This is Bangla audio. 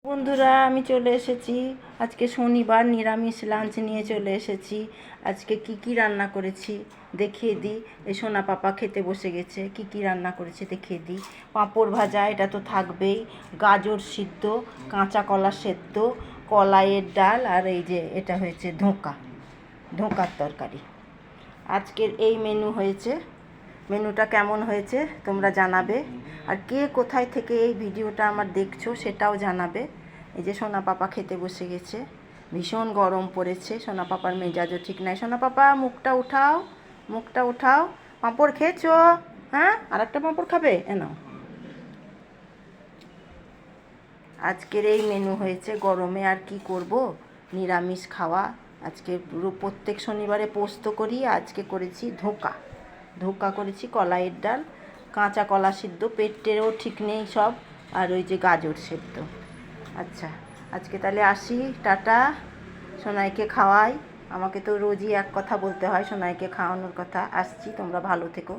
বন্ধুরা, আমি চলে এসেছি। আজকে শনিবার, নিরামিষ লাঞ্চ নিয়ে চলে এসেছি। আজকে কি কি রান্না করেছি দেখিয়ে দিই। এই সোনা পাপা খেতে বসে গেছে। কি কি রান্না করেছে দেখিয়ে দিই। পাঁপড় ভাজা, এটা তো থাকবেই। গাজর সিদ্ধ, কাঁচা কলা সেদ্ধ, কলাইয়ের ডাল, আর এই যে এটা হয়েছে ধোঁকার তরকারি। আজকের এই মেনু হয়েছে। মেনুটা কেমন হয়েছে তোমরা জানাবে, আর কে কোথায় থেকে এই ভিডিওটা আমার দেখছো সেটাও জানাবে। এই যে সোনা পাপা খেতে বসে গেছে। ভীষণ গরম পড়েছে, সোনা পাপার মেজাজও ঠিক নাই। সোনা পাপা মুখটা উঠাও। পাঁপড় খেয়েছো? হ্যাঁ, আর একটা পাঁপড় খাবে? নাও। আজকের এই মেনু হয়েছে। গরমে আর কি করব, নিরামিষ খাওয়া। আজকে প্রত্যেক শনিবারে পোস্ত করি, আজকে করেছি ধোঁকা করেছি, কলাইয়ের ডাল, কাঁচা কলা সিদ্ধ, পেটেরও ঠিক নেই সব, আর ওই যে গাজর সেদ্ধ। আচ্ছা, আজকে তাহলে আসি, টাটা। সোনাইকে খাওয়াই। আমাকে তো রোজই এক কথা বলতে হয়, সোনাইকে খাওয়ানোর কথা। আসছি, তোমরা ভালো থেকো।